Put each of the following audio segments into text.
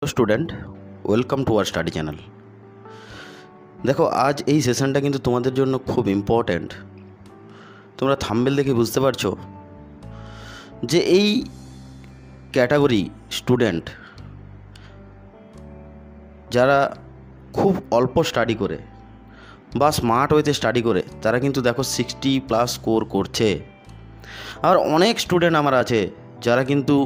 Student, welcome to our study channel. দেখো, আজ এই সেশনটা কিন্তু তোমাদের জন্য খুব ইম্পর্ট্যান্ট। তোমরা থাম্বনেল দেখে বুঝতে পারছো যে এই ক্যাটাগরি স্টুডেন্ট যারা খুব অল্প স্টাডি করে বা স্মার্ট ওয়েতে স্টাডি করে তারা কিন্তু দেখো 60+ স্কোর করছে। আর অনেক স্টুডেন্ট আমার আছে যারা কিন্তু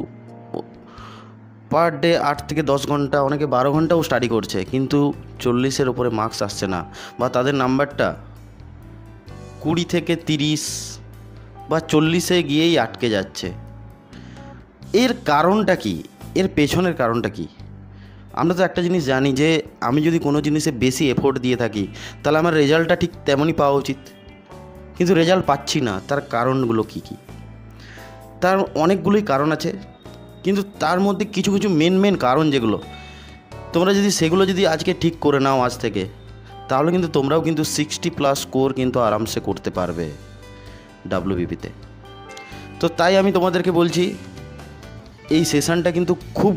পার ডে 8 থেকে 10 ঘন্টা, অনেকে 12 ঘন্টাও স্টাডি করছে, কিন্তু 40-এর ওপরে মার্কস আসছে না, বা তাদের নাম্বারটা 20 থেকে 30 বা 40-এ গিয়েই আটকে যাচ্ছে। এর কারণটা কি? এর পেছনের কারণটা কি? আমরা তো একটা জিনিস জানি যে আমি যদি কোনো জিনিসে বেশি এফোর্ট দিয়ে থাকি তাহলে আমার রেজাল্টটা ঠিক তেমনই পাওয়া উচিত, কিন্তু রেজাল্ট পাচ্ছি না। তার কারণগুলো কি কি? তার অনেকগুলোই কারণ আছে, কিন্তু তার মধ্যে কিছু কিছু মেন কারণ যেগুলো তোমরা সেগুলো যদি আজকে ঠিক করে নাও আজ থেকে, তাহলে কিন্তু তোমরাও কিন্তু 60+ স্কোর কিন্তু আরামসে করতে পারবে ডাব্লিউবিপিতে। তো তাই আমি তোমাদেরকে বলছি, এই সেশনটা কিন্তু খুব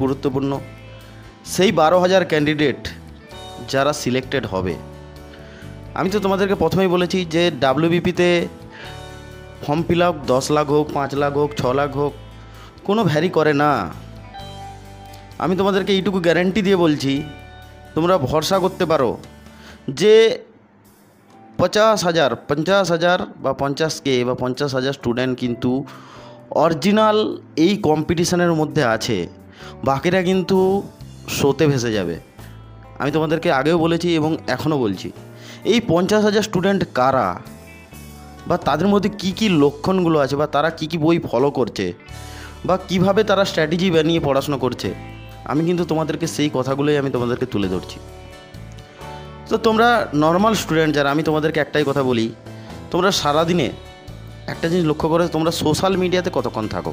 গুরুত্বপূর্ণ। সেই 12,000 ক্যান্ডিডেট যারা সিলেক্টেড হবে, আমি তো তোমাদেরকে প্রথমেই বলেছি যে ডাব্লিউবিপিতে ফর্ম ফিল আপ 10 লাখ হোক, 5 লাখ হোক, 6 লাখ হোক, কোনো ভ্যারি করে না। আমি তোমাদেরকে এইটুকু গ্যারেন্টি দিয়ে বলছি, তোমরা ভরসা করতে পারো যে 50,000 বা 50K বা 50,000 স্টুডেন্ট কিন্তু অরিজিনাল এই কম্পিটিশানের মধ্যে আছে, বাকিরা কিন্তু শোতে ভেসে যাবে। আমি তোমাদেরকে আগেও বলেছি এবং এখনও বলছি, এই 50,000 স্টুডেন্ট কারা, বা তাদের মধ্যে কি কি লক্ষণগুলো আছে, বা তারা কি কি বই ফলো করছে, বা কিভাবে তারা স্ট্র্যাটেজি বানিয়ে পড়াশোনা করছে, আমি কিন্তু তোমাদেরকে সেই কথাগুলোই আমি তোমাদেরকে তুলে ধরছি। তো তোমরা নর্মাল স্টুডেন্ট যারা, আমি তোমাদেরকে একটাই কথা বলি, তোমরা সারাদিনে একটা জিনিস লক্ষ্য করে তোমরা সোশ্যাল মিডিয়াতে কতক্ষণ থাকো।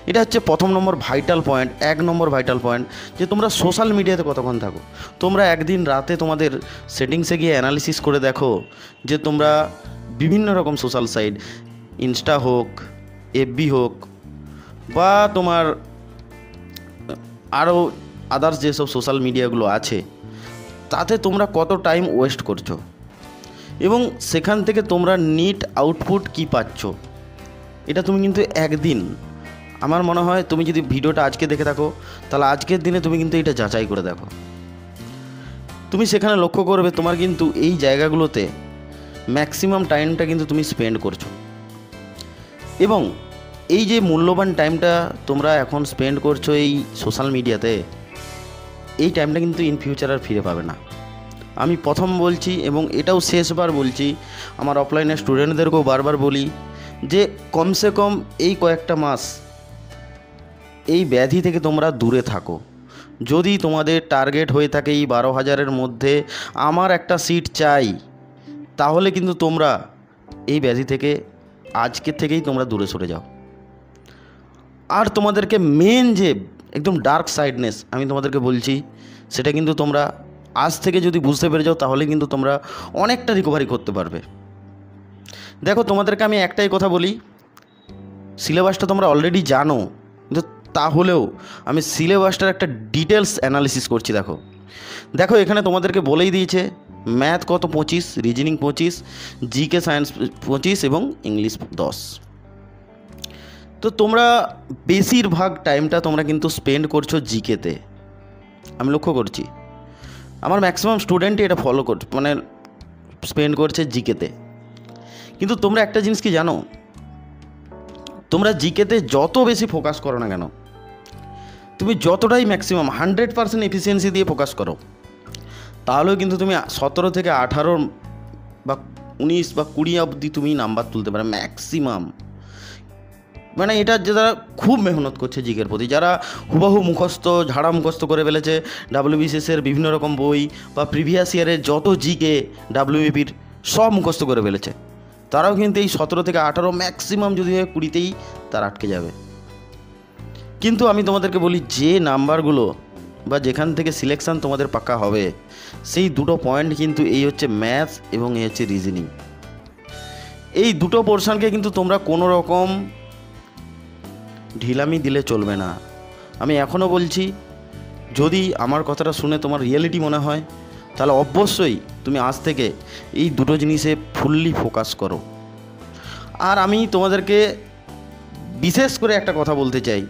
এটা হচ্ছে প্রথম নম্বর ভাইটাল পয়েন্ট, 1 নম্বর ভাইটাল পয়েন্ট, যে তোমরা সোশ্যাল মিডিয়াতে কতক্ষণ থাকো। তোমরা একদিন রাতে তোমাদের সেটিংসে গিয়ে অ্যানালিসিস করে দেখো যে তোমরা বিভিন্ন রকম সোশ্যাল সাইট, ইনস্টা হোক, এফবি হোক, বা তোমার আরও আদার্স যেসব সোশ্যাল মিডিয়াগুলো আছে, তাতে তোমরা কত টাইম ওয়েস্ট করছো এবং সেখান থেকে তোমরা নিট আউটপুট কি পাচ্ছ। এটা তুমি কিন্তু একদিন, আমার মনে হয় তুমি যদি ভিডিওটা আজকে দেখে থাকো তাহলে আজকের দিনে তুমি কিন্তু এটা যাচাই করে দেখো। তুমি সেখানে লক্ষ্য করবে তোমার কিন্তু এই জায়গাগুলোতে ম্যাক্সিমাম টাইমটা কিন্তু তুমি স্পেন্ড করছো, এবং এই যে মূল্যবান টাইমটা তোমরা এখন স্পেন্ড করছো এই সোশ্যাল মিডিয়াতে, এই টাইমটা কিন্তু ইন ফিউচার আর ফিরে পাবে না। আমি প্রথম বলছি এবং এটাও শেষবার বলছি, আমার অফলাইনের স্টুডেন্টদেরকেও বারবার বলি যে কমসে কম এই কয়েকটা মাস এই ব্যাধি থেকে তোমরা দূরে থাকো। যদি তোমাদের টার্গেট হয়ে থাকে এই 12,000-এর মধ্যে আমার একটা সিট চাই, তাহলে কিন্তু তোমরা এই ব্যাধি থেকে আজকের থেকেই তোমরা দূরে সরে যাও। আর তোমাদেরকে মেন যে একদম ডার্ক সাইডনেস আমি তোমাদেরকে বলছি, সেটা কিন্তু তোমরা আজ থেকে যদি বুঝতে পেরে যাও তাহলে কিন্তু তোমরা অনেকটা রিকভারি করতে পারবে। দেখো, তোমাদেরকে আমি একটাই কথা বলি, সিলেবাসটা তোমরা অলরেডি জানো, কিন্তু তাহলেও আমি সিলেবাসটার একটা ডিটেলস অ্যানালিসিস করছি। দেখো এখানে তোমাদেরকে বলেই দিয়েছে ম্যাথ কত 25, রিজনিং 25, জিকে সায়েন্স 25 এবং ইংলিশ 10। তো তোমরা বেশিরভাগ টাইমটা তোমরা কিন্তু স্পেন্ড করছো জিকেতে। আমি লক্ষ্য করছি আমার ম্যাক্সিমাম স্টুডেন্টই এটা ফলো করছে, মানে স্পেন্ড করছে জিকেতে। কিন্তু তোমরা একটা জিনিস কি জানো, তোমরা জিকেতে যত বেশি ফোকাস করো না কেন, তুমি যতটাই ম্যাক্সিমাম 100% এফিসিয়েন্সি দিয়ে ফোকাস করো, তাহলেও কিন্তু তুমি 17 থেকে 18 বা 19 বা 20 অবধি তুমি নাম্বার তুলতে পারো ম্যাক্সিমাম। মানে এটা যারা খুব মেহনত করছে জিকের প্রতি, যারা হুবাহু ঝাড়া মুখস্থ করে ফেলেছে ডাব্লিউবিসিএসের বিভিন্ন রকম বই বা প্রিভিয়াস ইয়ারের যত জিকে ডাব্লিউবিপির সব মুখস্থ করে ফেলেছে, তারাও কিন্তু এই 17 থেকে 18 ম্যাক্সিমাম যদি হয় 20তেই তারা আটকে যাবে। কিন্তু আমি তোমাদেরকে বলি, যে নাম্বারগুলো বা যেখান থেকে সিলেকশান তোমাদের পাক্কা হবে, সেই দুটো পয়েন্ট কিন্তু এই হচ্ছে ম্যাথস এবং এই হচ্ছে রিজনিং। এই দুটো পোর্শনকে কিন্তু তোমরা কোনো রকম ঢিলামি দিলে চলবে না। আমি এখনও বলছি, যদি আমার কথাটা শুনে তোমার রিয়েলিটি মনে হয়, তাহলে অবশ্যই তুমি আজ থেকে এই দুটো জিনিসে ফুললি ফোকাস করো। আর আমি তোমাদেরকে বিশেষ করে একটা কথা বলতে চাই,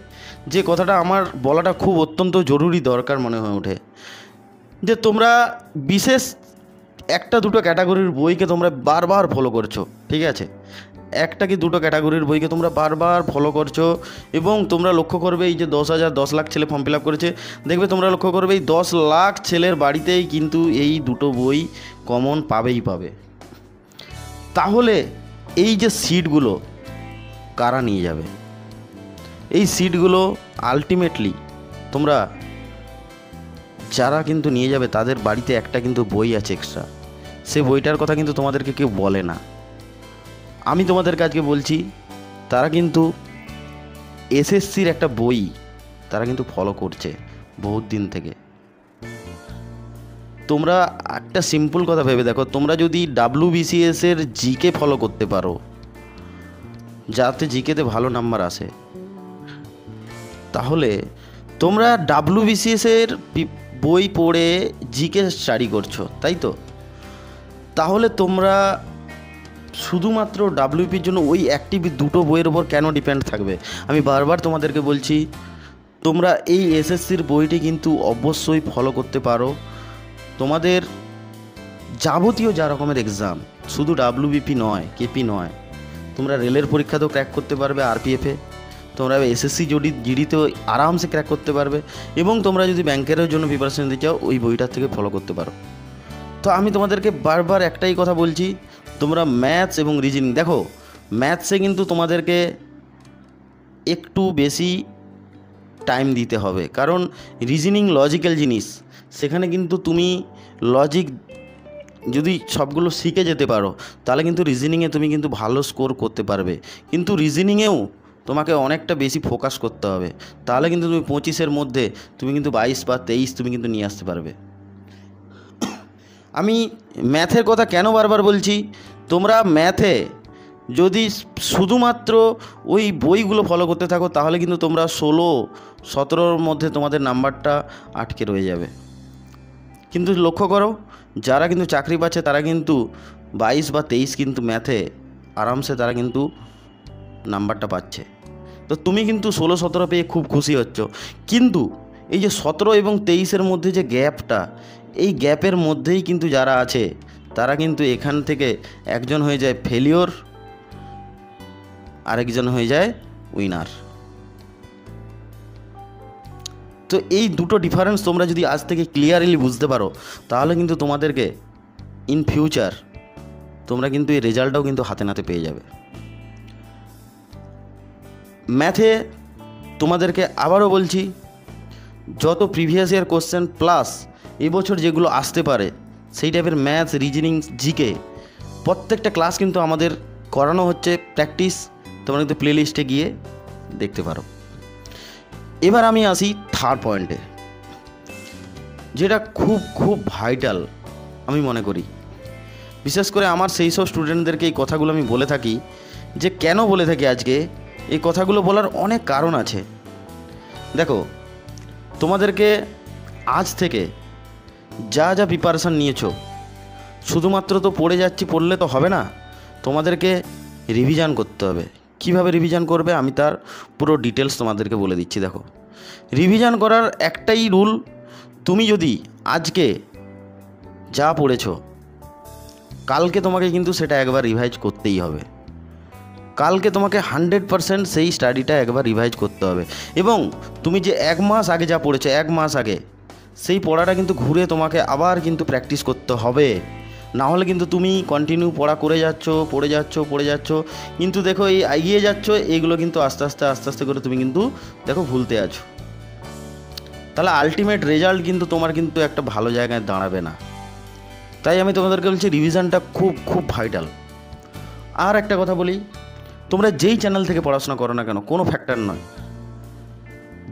যে কথাটা আমার বলাটা খুব অত্যন্ত জরুরি দরকার মনে হয়ে ওঠে, যে তোমরা বিশেষ একটা দুটো ক্যাটাগরির বইকে তোমরা বারবার ফলো করছো, ঠিক আছে? একটা কি দুটো ক্যাটাগরির বইকে তোমরা বারবার ফলো করছো, এবং তোমরা লক্ষ্য করবে এই যে 10 লাখ ছেলে ফর্ম ফিল আপ করেছে, দেখবে তোমরা লক্ষ্য করবে এই 10 লাখ ছেলের বাড়িতেই কিন্তু এই দুটো বই কমন পাবেই পাবে। তাহলে এই যে সিটগুলো কারা নিয়ে যাবে? এই সিটগুলো আলটিমেটলি তোমরা যারা কিন্তু নিয়ে যাবে তাদের বাড়িতে একটা কিন্তু বই আছে এক্সট্রা, সে বইটার কথা কিন্তু তোমাদেরকে কেউ বলে না। আমি তোমাদেরকে আজকে বলছি, তারা কিন্তু এসএসসির একটা বই তারা কিন্তু ফলো করছে বহুত দিন থেকে। তোমরা একটা সিম্পল কথা ভেবে দেখো, তোমরা যদি WBCS-এর জিকে ফলো করতে পারো, যাতে জিকেতে ভালো নাম্বার আসে, তাহলে তোমরা WBCS-এর বই পড়ে জিকে স্টাডি করছো, তাই তো? তাহলে তোমরা শুধুমাত্র WBCS-র জন্য ওই অ্যাক্টিভ দুটো বইয়ের ওপর কেন ডিপেন্ড থাকবে? আমি বারবার তোমাদেরকে বলছি, তোমরা এই এসএসসির বইটি কিন্তু অবশ্যই ফলো করতে পারো। তোমাদের যাবতীয় যা রকমের এক্সাম, শুধু WBP নয়, কেপি নয়, তোমরা রেলের পরীক্ষাতেও ক্র্যাক করতে পারবে, RPF-এ তোমরা এসএসসি জিডিতেও আরামসে ক্র্যাক করতে পারবে, এবং তোমরা যদি ব্যাংকেরও জন্য প্রিপারেশন দিতে চাও ওই বইটার থেকে ফলো করতে পারো। তো আমি তোমাদেরকে বারবার একটাই কথা বলছি, তোমরা ম্যাথস এবং রিজনিং দেখো, ম্যাথসে কিন্তু তোমাদেরকে একটু বেশি টাইম দিতে হবে, কারণ রিজনিং লজিক্যাল জিনিস, সেখানে কিন্তু তুমি লজিক যদি সবগুলো শিখে যেতে পারো, তাহলে কিন্তু রিজনিংয়ে তুমি কিন্তু ভালো স্কোর করতে পারবে। কিন্তু রিজনিংয়েও তোমাকে অনেকটা বেশি ফোকাস করতে হবে, তাহলে কিন্তু তুমি 25-এর মধ্যে তুমি কিন্তু 22 বা 23 তুমি কিন্তু নিয়ে আসতে পারবে। আমি ম্যাথের কথা কেন বারবার বলছি, তোমরা ম্যাথে যদি শুধুমাত্র ওই বইগুলো ফলো করতে থাকো, তাহলে কিন্তু তোমরা 16-17-র মধ্যে তোমাদের নাম্বারটা আটকে রয়ে যাবে। কিন্তু লক্ষ্য করো, যারা কিন্তু চাকরি পাচ্ছে তারা কিন্তু 22 বা 23 কিন্তু ম্যাথে আরামসে তারা কিন্তু নাম্বারটা পাচ্ছে। তো তুমি কিন্তু 16-17 পেয়ে খুব খুশি হচ্ছ, কিন্তু এই যে 17 এবং 23-এর মধ্যে যে গ্যাপটা, এই গ্যাপের মধ্যেই কিন্তু যারা আছে তারা কিন্তু এখান থেকে একজন হয়ে যায় ফেলিওর, আরেকজন হয়ে যায় উইনার। তো এই দুটো ডিফারেন্স তোমরা যদি আজ থেকে ক্লিয়ারলি বুঝতে পারো, তাহলে কিন্তু তোমাদেরকে ইন ফিউচার তোমরা কিন্তু এই রেজাল্টটাও কিন্তু হাতে নাতে পেয়ে যাবে। ম্যাথে তোমাদেরকে আবারও বলছি, যত প্রিভিয়াস ইয়ার কোশ্চেন প্লাস এবছর যেগুলো আসতে পারে সেই টাইপের ম্যাথস, রিজনিং, জিকে প্রত্যেকটা ক্লাস কিন্তু আমাদের করানো হচ্ছে প্র্যাকটিস, তোমরা কিন্তু প্লে লিস্টে গিয়ে দেখতে পারো। এবার আমি আসি থার্ড পয়েন্টে, যেটা খুব ভাইটাল আমি মনে করি। বিশেষ করে আমার সেই সব স্টুডেন্টদেরকে এই কথাগুলো আমি বলে থাকি। যে কেন বলে থাকি আজকে এই কথাগুলো বলার অনেক কারণ আছে। দেখো, তোমাদেরকে আজ থেকে যা যা প্রিপারেশান নিয়েছো, শুধুমাত্র তো পড়লে তো হবে না, তোমাদেরকে রিভিশন করতে হবে। কিভাবে রিভিশন করবে আমি তার পুরো ডিটেলস তোমাদেরকে বলে দিচ্ছি। দেখো, রিভিশন করার একটাই রুল, তুমি যদি আজকে যা পড়েছো কালকে তোমাকে কিন্তু সেটা একবার রিভাইজ করতেই হবে। কালকে তোমাকে 100% সেই স্টাডিটা একবার রিভাইজ করতে হবে, এবং তুমি যে 1 মাস আগে যা পড়েছো, 1 মাস আগে সেই পড়াটা কিন্তু ঘুরে তোমাকে আবার কিন্তু প্র্যাকটিস করতে হবে। না হলে কিন্তু তুমি কন্টিনিউ পড়া করে পড়ে যাচ্ছ, কিন্তু দেখো এই এগিয়ে যাচ্ছ, এইগুলো কিন্তু আস্তে আস্তে করে তুমি কিন্তু দেখো ভুলতে আছো। তাহলে আলটিমেট রেজাল্ট কিন্তু তোমার কিন্তু একটা ভালো জায়গায় দাঁড়াবে না। তাই আমি তোমাদেরকে বলছি রিভিশনটা খুব ভাইটাল। আর একটা কথা বলি, তোমরা যেই চ্যানেল থেকে পড়াশোনা করো না কেন, কোনো ফ্যাক্টর নয়,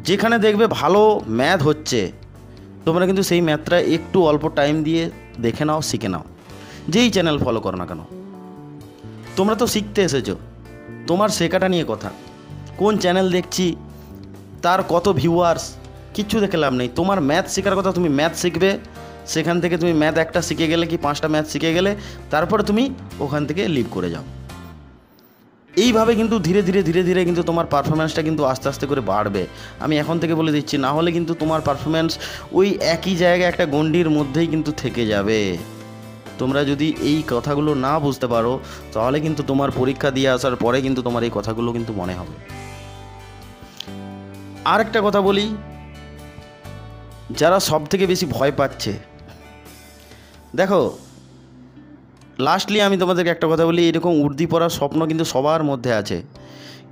যেখানে দেখবে ভালো ম্যাথ হচ্ছে, তোমরা কিন্তু সেই ম্যাথটা একটু অল্প টাইম দিয়ে দেখে নাও, শিখে নাও। যেই চ্যানেল ফলো করো না কেন, তোমরা তো শিখতে এসেছো, তোমার শেখাটা নিয়ে কথা। কোন চ্যানেল দেখছি, তার কত ভিউয়ার্স, কিচ্ছু দেখে লাভ নেই। তোমার ম্যাথ শেখার কথা, তুমি ম্যাথ শিখবে, সেখান থেকে তুমি ম্যাথ একটা শিখে গেলে কি 5টা ম্যাথ শিখে গেলে তারপরে তুমি ওখান থেকে লিভ করে যাও। এইভাবে কিন্তু ধীরে ধীরে ধীরে ধীরে কিন্তু তোমার পারফরম্যান্সটা কিন্তু আস্তে আস্তে করে বাড়বে। আমি এখন থেকে বলে দিচ্ছি, না হলে কিন্তু তোমার পারফরম্যান্স ওই একই জায়গায় একটা গণ্ডির মধ্যেই কিন্তু থেকে যাবে। তোমরা যদি এই কথাগুলো না বুঝতে পারো তাহলে কিন্তু তোমার পরীক্ষা দিয়ে আসার পরে কিন্তু তোমার এই কথাগুলো কিন্তু মনে হবে। আর একটা কথা বলি, যারা সব থেকে বেশি ভয় পাচ্ছে, দেখো লাস্টলি আমি তোমাদেরকে একটা কথা বলি, এরকম উর্দি পড়ার স্বপ্ন কিন্তু সবার মধ্যে আছে,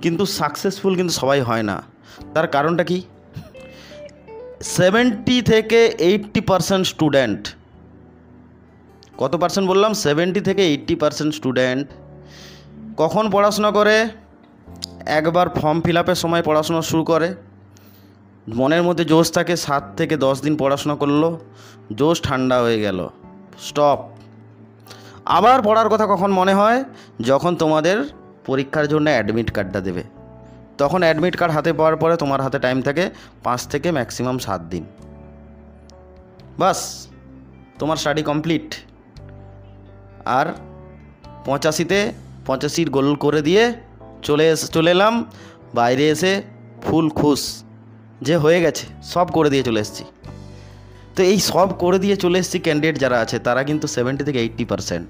কিন্তু সাকসেসফুল কিন্তু সবাই হয় না। তার কারণটা কি? 70 থেকে 80% স্টুডেন্ট, কত পার্সেন্ট বললাম? 70 থেকে 80% স্টুডেন্ট কখন পড়াশোনা করে? একবার ফর্ম ফিল আপের সময় পড়াশোনা শুরু করে, মনের মধ্যে জোশ থাকে, 7 থেকে 10 দিন পড়াশোনা করলো, জোশ ঠান্ডা হয়ে গেল, স্টপ। আবার পড়ার কথা কখন মনে হয়? যখন তোমাদের পরীক্ষার জন্য অ্যাডমিট কার্ডটা দেবে, তখন অ্যাডমিট কার্ড হাতে পাওয়ার পরে তোমার হাতে টাইম থাকে 5 থেকে ম্যাক্সিমাম 7 দিন, বাস তোমার স্টাডি কমপ্লিট। আর 85তে 85 গোল করে দিয়ে চলে এলাম বাইরে, এসে ফুল খুশ যে হয়ে গেছে, সব করে দিয়ে চলে এসেছি। তো এই সব করে দিয়ে চলে এসেছি ক্যান্ডিডেট যারা আছে তারা কিন্তু 70 থেকে 80%,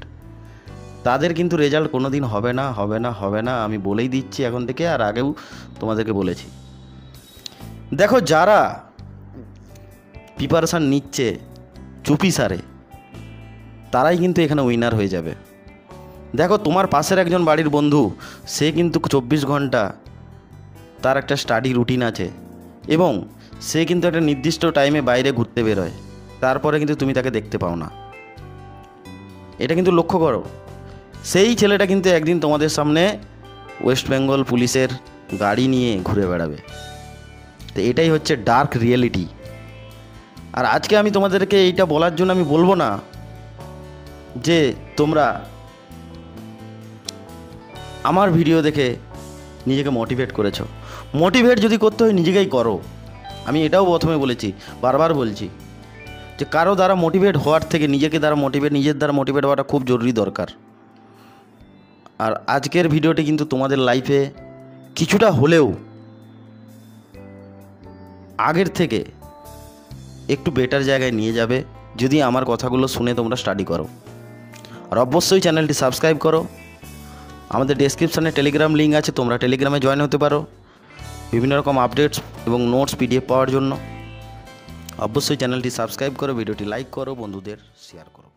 তাদের কিন্তু রেজাল্ট কোনো দিন হবে না, হবে না, হবে না, আমি বলেই দিচ্ছি এখন থেকে, আর আগেও তোমাদেরকে বলেছি। দেখো যারা প্রিপারেশান নিচ্ছে চুপি সারে, তারাই কিন্তু এখানে উইনার হয়ে যাবে। দেখো তোমার পাশের একজন বাড়ির বন্ধু, সে কিন্তু 24 ঘন্টা তার একটা স্টাডি রুটিন আছে এবং সে কিন্তু একটা নির্দিষ্ট টাইমে বাইরে ঘুরতে বেরোয়, তারপরে কিন্তু তুমি তাকে দেখতে পাও না। এটা কিন্তু লক্ষ্য করো। সেই ছেলেটা কিন্তু একদিন তোমাদের সামনে ওয়েস্ট বেঙ্গল পুলিশের গাড়ি নিয়ে ঘুরে বেড়াবে। তো এটাই হচ্ছে ডার্ক রিয়েলিটি। আর আজকে আমি তোমাদেরকে এইটা বলার জন্য আমি বলবো না যে তোমরা আমার ভিডিও দেখে নিজেকে মোটিভেট করেছো। মোটিভেট যদি করতে হয় নিজেকেই করো। আমি এটাও প্রথমে বলেছি, বারবার বলছি যে কারো দ্বারা মোটিভেট হওয়ার থেকে নিজের দ্বারা মোটিভেট হওয়াটা খুব জরুরি দরকার। আর আজকের ভিডিওটি কিন্তু তোমাদের লাইফে কিছুটা হলেও আগের থেকে একটু বেটার জায়গায় নিয়ে যাবে যদি আমার কথাগুলো শুনে তোমরা স্টাডি করো। আর অবশ্যই চ্যানেলটি সাবস্ক্রাইব করো। আমাদের ডেসক্রিপশানে টেলিগ্রাম লিঙ্ক আছে, তোমরা টেলিগ্রামে জয়েন হতে পারো বিভিন্ন রকম আপডেটস এবং নোটস PDF পাওয়ার জন্য। অবশ্যই চ্যানেলটি সাবস্ক্রাইব করো, ভিডিওটি লাইক করো, বন্ধুদের শেয়ার করো।